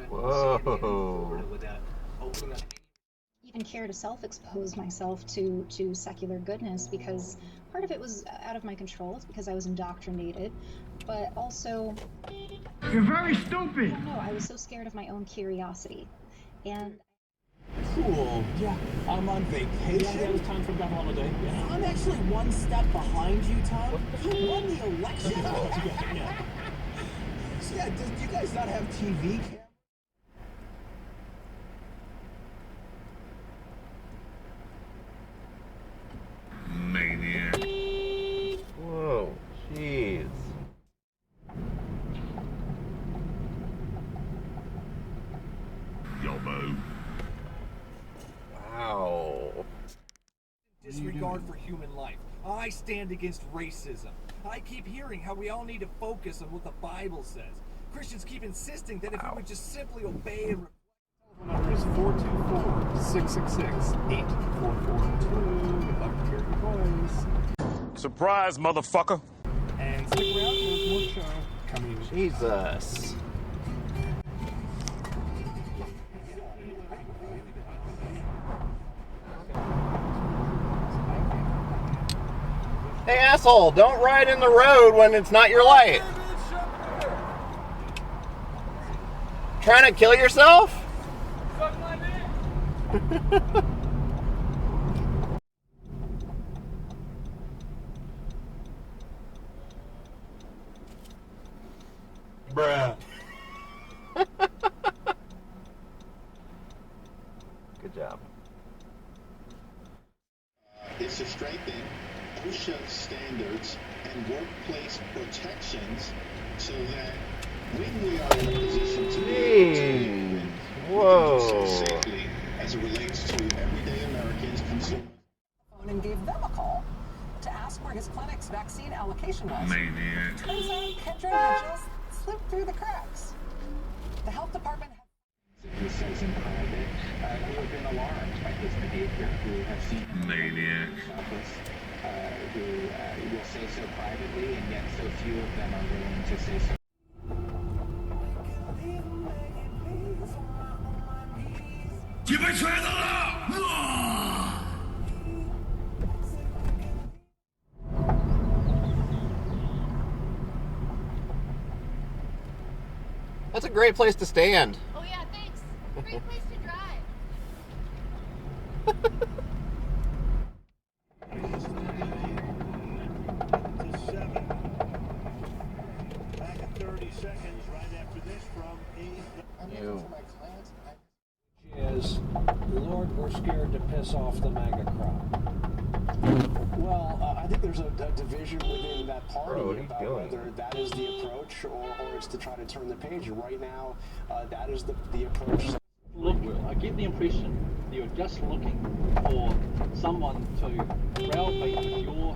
Whoa. Even care to self-expose myself to secular goodness, because part of it was out of my control. It's because I was indoctrinated, but also you're very stupid. I don't know, I was so scared of my own curiosity. And cool. Yeah, I'm on vacation. Yeah, it was time for that holiday. Yeah. I'm actually one step behind you, Tom. You won the election. Yeah, do you guys not have TV cameras? Maniac. Whoa, jeez. Yobo. Wow. Disregard for human life. I stand against racism. I keep hearing how we all need to focus on what the Bible says. Christians keep insisting that if we would just simply obey and Telephone number is 424-666-8442. We'd love to hear your voice. Surprise, motherfucker. And stick around, there's more show coming. Jesus. Hey, asshole, don't ride in the road when it's not your light. Trying to kill yourself? Bruh. Good job. Is to strengthen OSHA standards and workplace protections so that when we are in a position to be able to Whoa. do so safely as it relates to everyday Americans, consumers. And gave them a call to ask where his clinic's vaccine allocation was. Maniac. Turns out Kedron had just slipped through the cracks. The health department He says in private who have been alarmed by his behavior, who have seen him Maniac. who will say so privately, and yet so few of them are willing to say so. You betray the law! That's a great place to stand. Oh yeah, thanks. Great place to drive. Back at 30 seconds right after this from You. Is, Lord, we're scared to piss off the MAGA crowd. Well, I think there's a division within that party Bro, what are you about doing? whether that is the approach or it's to try to turn the page. And right now, that is the approach. Look, I get the impression that you're just looking for someone to browbeat with your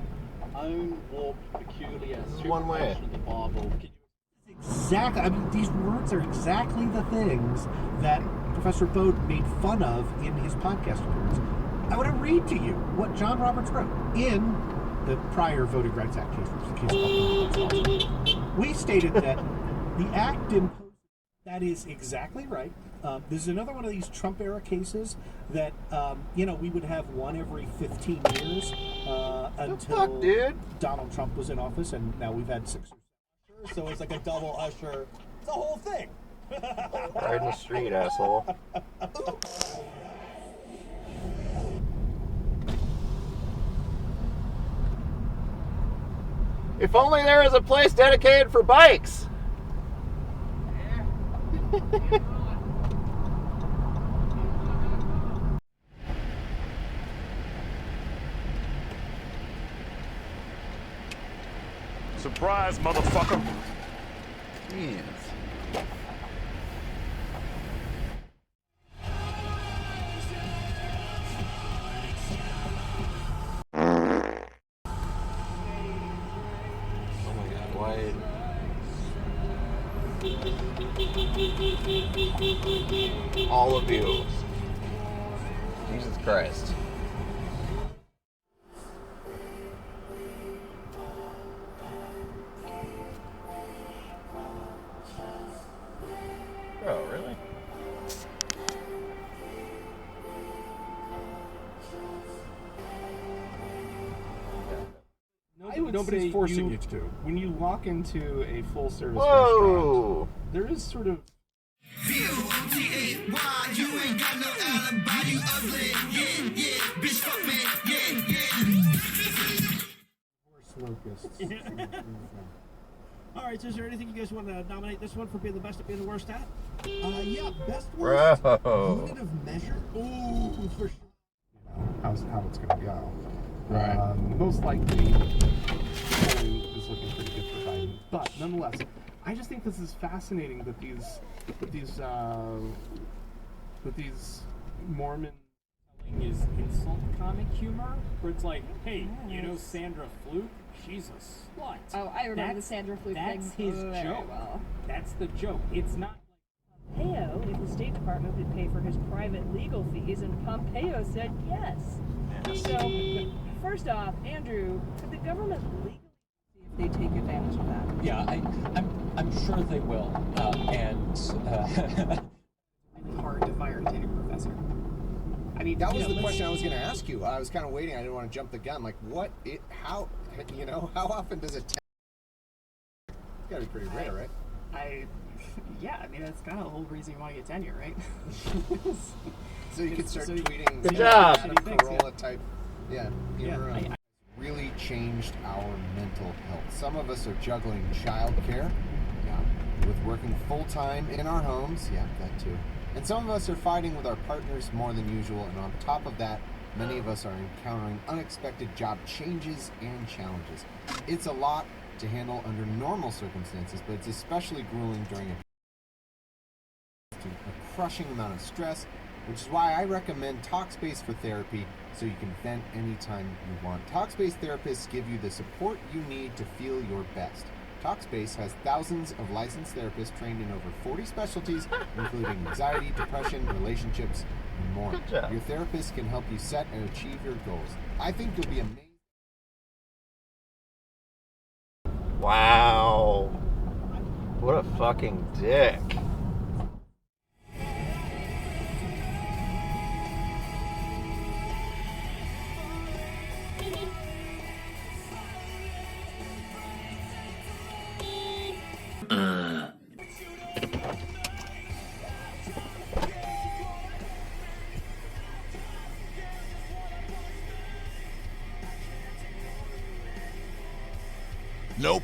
own warped, peculiar one way. interpretation of the Bible. Exactly. I mean, these words are exactly the things that Professor Bode made fun of in his podcast appearance. I want to read to you what John Roberts wrote in the prior Voting Rights Act case, which is the case of we stated that the act imposed. That is exactly right. This is another one of these Trump-era cases that, we would have one every 15 years until Donald Trump was in office, and now we've had 6 or 7. So it's like a double usher. It's the whole thing. Right in the street, asshole. If only there was a place dedicated for bikes. Surprise, motherfucker. Jeez. All of you. Jesus Christ. Oh, really? Nobody's forcing you to. When you walk into a full-service Whoa. restaurant, there is sort of... You ain't got no alibi, you ugly. Yeah, bitch, fuck me. All right, so is there anything you guys want to nominate this one for being the best at being the worst at? Yeah, best worst Bro. unit of measure. Ooh, for sure. How it's going to go. Right. Most likely, polling is looking pretty good for Biden. But nonetheless, I just think this is fascinating that these Mormon is insult comic humor, where it's like, hey, you know Sandra Fluke? She's a slut. Oh, I remember the Sandra Fluke thing. That's his joke. Well. That's the joke. It's not Pompeo if the State Department would pay for his private legal fees, and Pompeo said yes. So, first off, Andrew, could the government legally see if they take advantage of that? Yeah, I'm sure they will. Hard to fire a tenured professor. I mean, that was the question I was going to ask you. I was kind of waiting. I didn't want to jump the gun. Like, how often does it? It's got to be pretty rare, right? Yeah, I mean, that's kind of the whole reason you want to get tenure, right? So you can start tweeting. Good job. Corolla type. Yeah. Really changed our mental health. Some of us are juggling childcare. Yeah. With working full time in our homes. Yeah, that too. And some of us are fighting with our partners more than usual, and on top of that, many of us are encountering unexpected job changes and challenges. It's a lot to handle under normal circumstances, but it's especially grueling during a crushing amount of stress, which is why I recommend Talkspace for therapy, so you can vent anytime you want. Talkspace therapists give you the support you need to feel your best. Talkspace has thousands of licensed therapists trained in over 40 specialties, including anxiety, depression, relationships, and more. Your therapist can help you set and achieve your goals. I think you'll be amazed. Wow. What a fucking dick. Nope.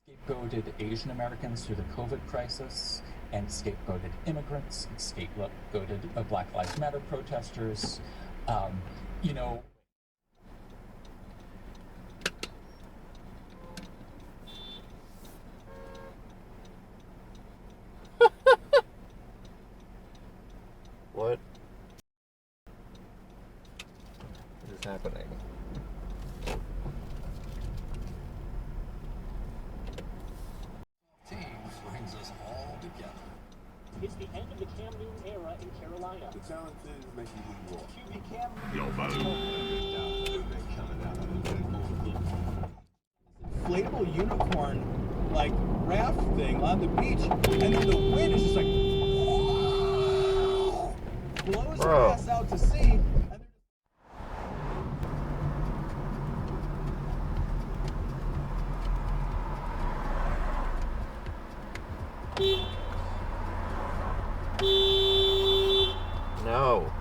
Scapegoated Asian Americans through the COVID crisis, and scapegoated immigrants, and scapegoated Black Lives Matter protesters. What is happening? Teams brings us all together. It's the end of the Cam Newton era in Carolina. The talent is making who you are. QB Cam Inflatable unicorn, like raft thing on the beach, and then the wind is just like blows your ass out to sea. No.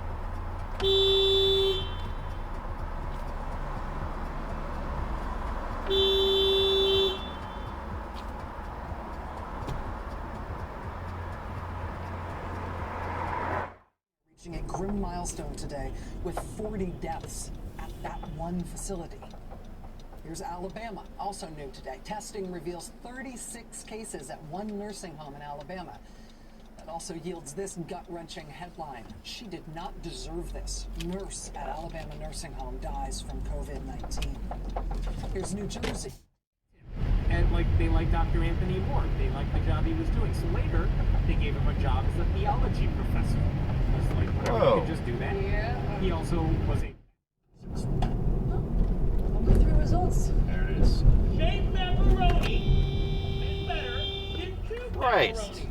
Reaching a grim milestone today with 40 deaths at that one facility. Here's Alabama, also new today. Testing reveals 36 cases at one nursing home in Alabama. That also yields this gut-wrenching headline. She did not deserve this. Nurse at Alabama nursing home dies from COVID-19. Here's New Jersey. And they like Dr. Anthony Moore. They liked the job he was doing. So later, they gave him a job as a theology professor. It's like, whatever, you could just do that. Yeah. He also was a... I'll go through results. There it is. Shake pepperoni is better than cube Christ. pepperoni.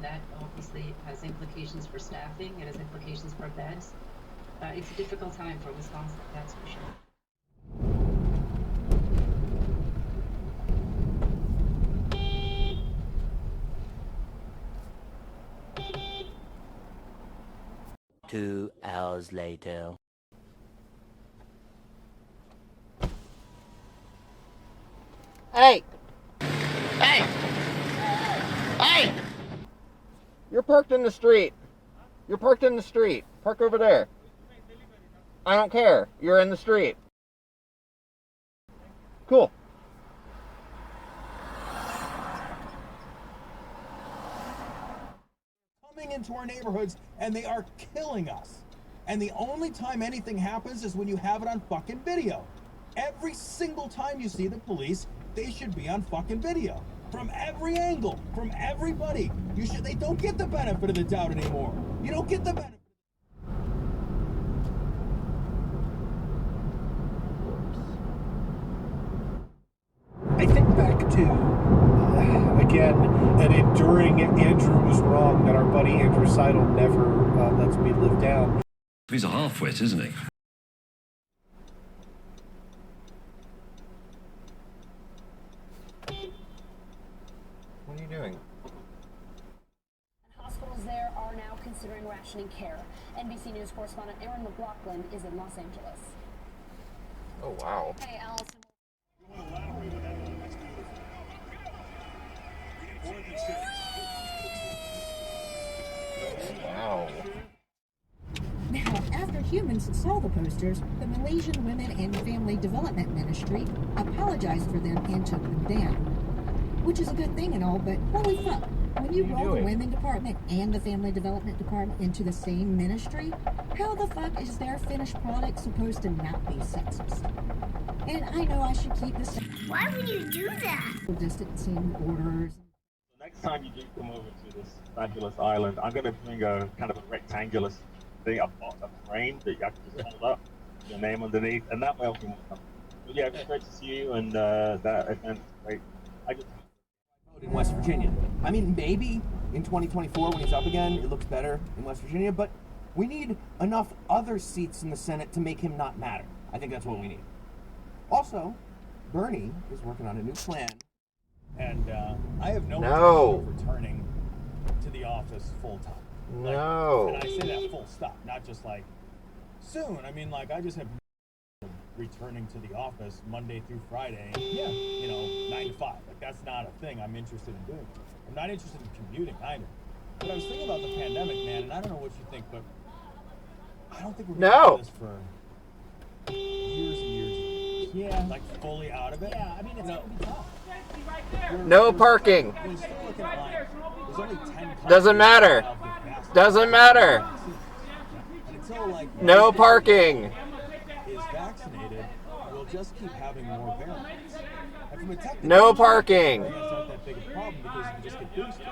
and that obviously has implications for staffing, it has implications for beds. It's a difficult time for Wisconsin, that's for sure. Two hours later. Hey! Hey! Hey! You're parked in the street. You're parked in the street. Park over there. I don't care. You're in the street. Cool. Coming into our neighborhoods and they are killing us. And the only time anything happens is when you have it on fucking video. Every single time you see the police, they should be on fucking video. From every angle, from everybody. They don't get the benefit of the doubt anymore. You don't get the benefit. I think back to, again, an enduring Andrew was wrong that our buddy Andrew Seidel never lets me live down. He's a half-wit, isn't he? What are you doing? Hospitals there are now considering rationing care. NBC News correspondent Aaron McLaughlin is in Los Angeles. Oh, wow. Hey, Allison. Wow. Now, after humans saw the posters, the Malaysian Women and Family Development Ministry apologized for them and took them down. Which is a good thing and all, but holy fuck. When you roll the Women Department and the Family Development Department into the same ministry, how the fuck is their finished product supposed to not be sexist? And I know I should keep this... Why would you do that? Distancing orders. Next time you do come over to this fabulous island, I'm going to bring a kind of a rectangular thing, a frame that you can just hold up, your name underneath, and that way I'll be more comfortable. But yeah, it's great to see you, and that event's great. I just In West Virginia. I mean, maybe in 2024 when he's up again, it looks better in West Virginia, but we need enough other seats in the Senate to make him not matter. I think that's what we need. Also, Bernie is working on a new plan. And I have no intention of returning to the office full time. No. And I say that full stop, not just like soon. I mean, like, I just have returning to the office Monday through Friday, 9 to 5. Like, that's not a thing I'm interested in doing. I'm not interested in commuting either. But I was thinking about the pandemic, man, and I don't know what you think, but I don't think we're going to do this for years and years and years. Yeah. Like, fully out of it. Yeah, I mean, it's going to be tough. No parking. We're still looking at, like, there's only 10 Doesn't matter. Doesn't matter. Until, like, no parking. Is vaccinated, we'll just keep having more variants. And from a technical No parking. Variants aren't that big a problem because you can just get boosters.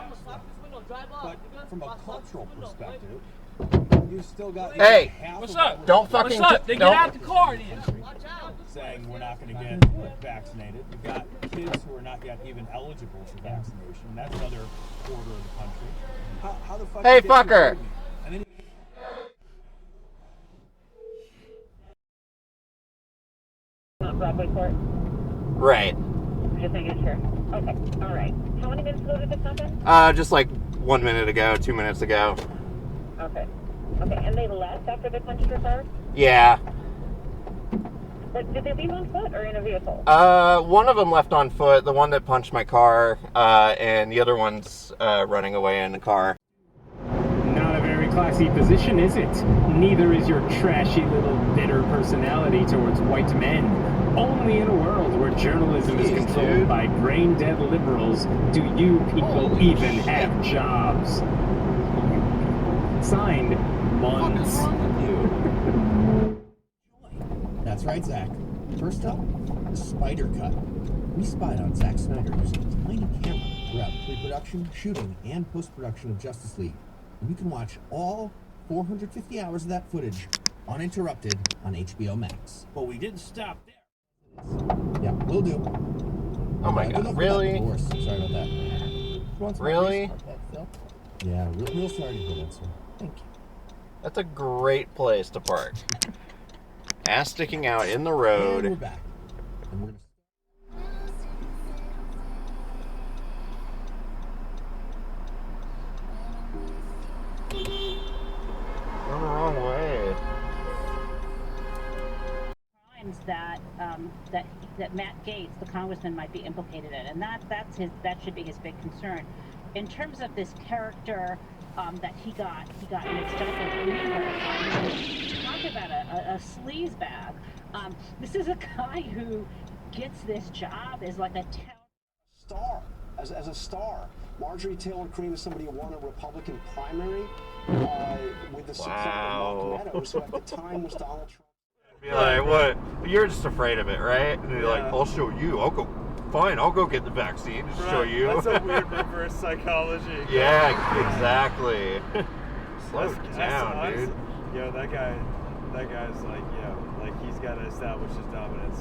But from a cultural perspective, you've still got Hey, what's up? Don't fucking What's up? don't. Get out the car, saying we're not going to get vaccinated. You've got kids who are not yet even eligible for vaccination. That's another quarter of the country. How the fuck? Hey, you get fucker. And then Not Broadway Court? Right. Just making sure. Okay, all right. How many minutes ago did this happen? Just like 1 minute ago, 2 minutes ago. Okay. Okay, and they left after they punched your car? Yeah. But did they leave on foot or in a vehicle? One of them left on foot, the one that punched my car, and the other one's running away in the car. Not a very classy position, is it? Neither is your trashy little bitter personality towards white men. Only in a world where journalism is controlled by brain-dead liberals do you people even have jobs. Signed, Muns. That's right, Zach. First up, the spider cut. We spied on Zack Snyder using a tiny camera throughout pre-production, shooting, and post-production of Justice League. And you can watch all 450 hours of that footage uninterrupted on HBO Max. But we didn't stop there. Yeah, will do. Oh my god, really? Sorry about that. Really? Yeah, real sorry to hear that, sir. Thank you. That's a great place to park. Ass sticking out in the road. And we're back. And we're gonna... Going the wrong way. Crimes that Matt Gaetz, the congressman, might be implicated in, and that should be his big concern. In terms of this character that he got mixed up with, talk about a sleaze bag. This is a guy who gets this job as like a star, as a star. Marjorie Taylor Greene is somebody who won a Republican primary with the support of Mark Meadows, who at the time was Donald Trump. Be like, what? You're just afraid of it, right? And they're like, I'll show you. I'll go. Fine, I'll go get the vaccine. Just show you. That's a weird reverse psychology. Yeah, exactly. Slow down, dude. Yo, that guy's like, like he's got to establish his dominance.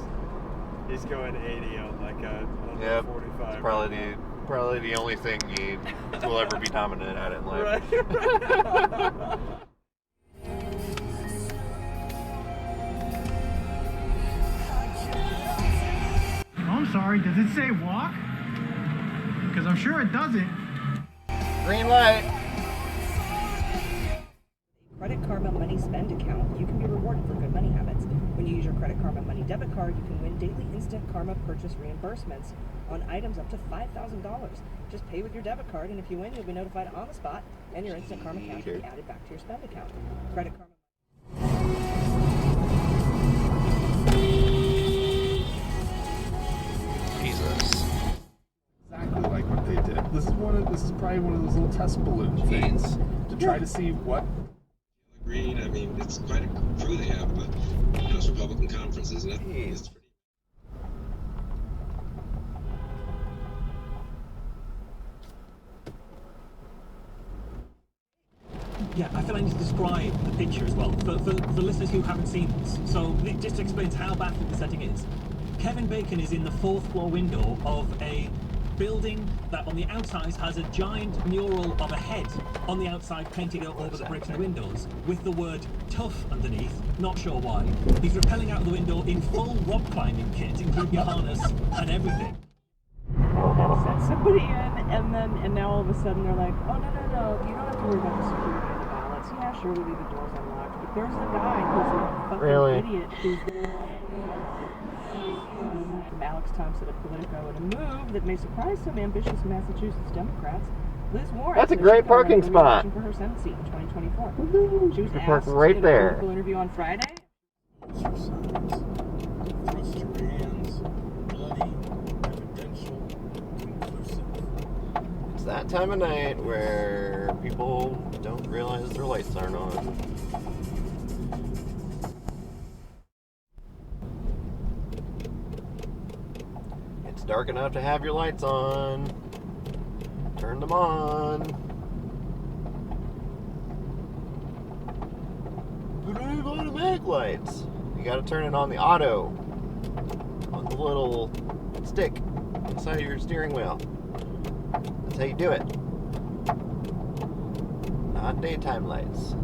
He's going 80 on like a 45. It's probably the only thing he will ever be dominant at in life. Right. I'm sorry, does it say walk? Because I'm sure it doesn't. Green light. Credit Karma Money Spend account, you can be rewarded for good money habits. When you use your Credit Karma Money debit card, you can win daily instant Karma purchase reimbursements on items up to $5,000. Just pay with your debit card, and if you win, you'll be notified on the spot, and your instant Karma cash will be added back to your spend account. Credit Karma. Jesus. Exactly like what they did. This is probably one of those little test balloon things to try to see what. Green, I mean, it's quite a crew they have, but House Republican conference, isn't it? It's pretty. Yeah, I feel I need to describe the picture as well for listeners who haven't seen this. So it just explains how baffling the setting is. Kevin Bacon is in the 4th floor window of a building that on the outside has a giant mural of a head on the outside painted over the bricks and windows with the word tough underneath, not sure why. He's rappelling out of the window in full rock climbing kit, including a harness and everything. Sent somebody in, and now all of a sudden they're like, oh, no, you don't have to worry about the security and the balance. Yeah, sure, we leave the doors unlocked, but there's a guy who's a fucking idiot who's from Alex Thompson of Politico in a move that may surprise some ambitious Massachusetts Democrats. Liz Warren. That's a great parking spot. For her Senate seat in 2024. She was park asked right in there. a political interview on Friday. Thrust your hands, bloody, evidential, conclusive. It's that time of night where people don't realize their lights aren't on. It's dark enough to have your lights on. Turn them on. But I have automatic lights. You gotta turn it on the auto. On the little stick inside of your steering wheel. That's how you do it. Not daytime lights.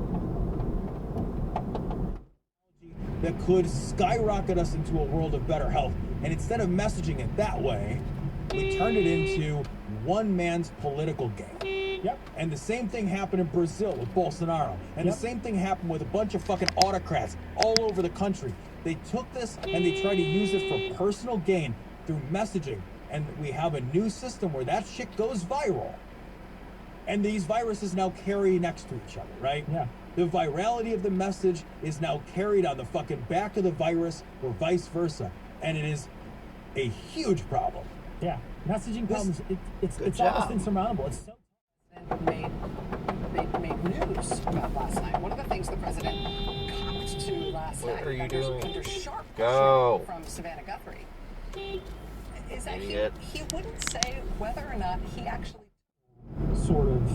That could skyrocket us into a world of better health. And instead of messaging it that way, we turned it into one man's political game. Yep. And the same thing happened in Brazil with Bolsonaro. And the same thing happened with a bunch of fucking autocrats all over the country. They took this and they tried to use it for personal gain through messaging. And we have a new system where that shit goes viral. And these viruses now carry next to each other, right? Yeah. The virality of the message is now carried on the fucking back of the virus or vice versa. And it is a huge problem. Yeah. Messaging problems, it's almost insurmountable. It's so made news about last night. One of the things the president copped to last What night are you doing? under sharp Go. pressure from Savannah Guthrie is that Idiot. he wouldn't say whether or not he actually sort of,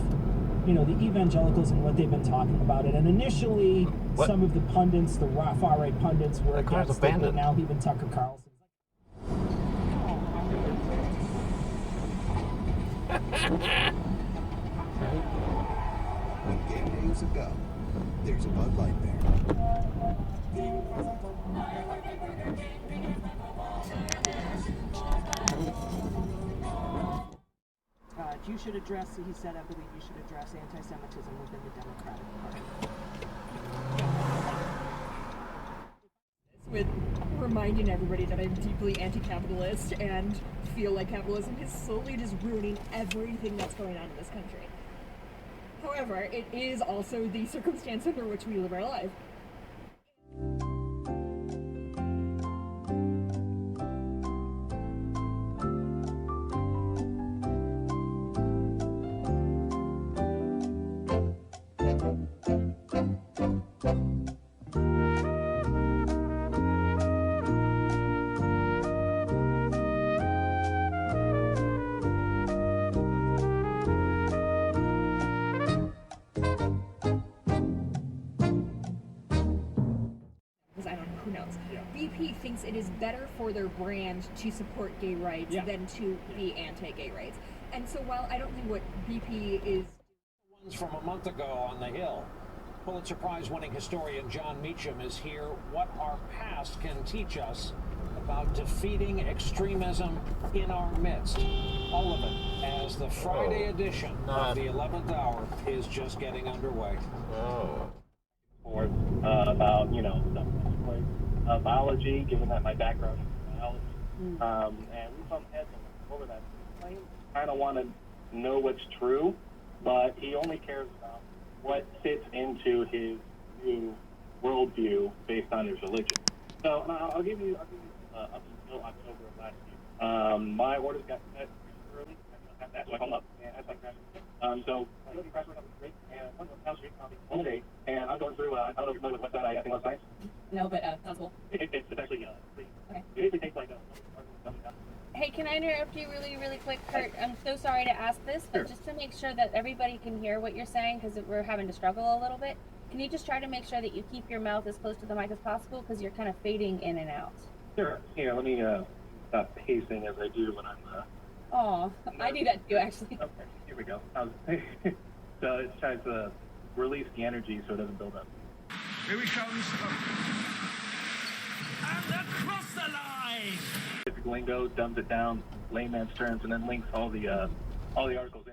the evangelicals and what they've been talking about it. And initially, some of the pundits, the far-right pundits, were against it, but now even Tucker Carlson. years ago. There's a Bud Light there. You should address, he said, I believe you should address anti-Semitism within the Democratic Party. With reminding everybody that I'm deeply anti-capitalist and feel like capitalism is slowly just ruining everything that's going on in this country. However, it is also the circumstance under which we live our life. BP thinks it is better for their brand to support gay rights than to be anti-gay rights. And so while I don't think what BP is... Ones from a month ago on the Hill. Pulitzer Prize-winning historian John Meacham is here. What our past can teach us about defeating extremism in our midst. All of it as the Friday edition of the 11th Hour is just getting underway. About, you know, stuff like biology, given that my background is biology. And we bumped heads over that. I kind of want to know what's true, but he only cares about what fits into his new worldview based on his religion. So I'll give you up until October of last year. My orders got set early. That's why I'm up. So I really graduated up great, and one of the Street one day, and I'm going through. I don't know if you know what website I think was nice. No, but sounds cool. It's actually free. Okay. It basically takes like Hey, can I interrupt you really quick, Kurt? I'm so sorry to ask this, but just to make sure that everybody can hear what you're saying, because we're having to struggle a little bit, can you just try to make sure that you keep your mouth as close to the mic as possible, because you're kind of fading in and out. Sure. Here, let me stop pacing as I do when I'm Oh, I do that too, actually. Okay, here we go. So it tries to release the energy so it doesn't build up. Here he comes. And across the line! Lingo, dumbs it down, layman's terms, and then links all the articles in.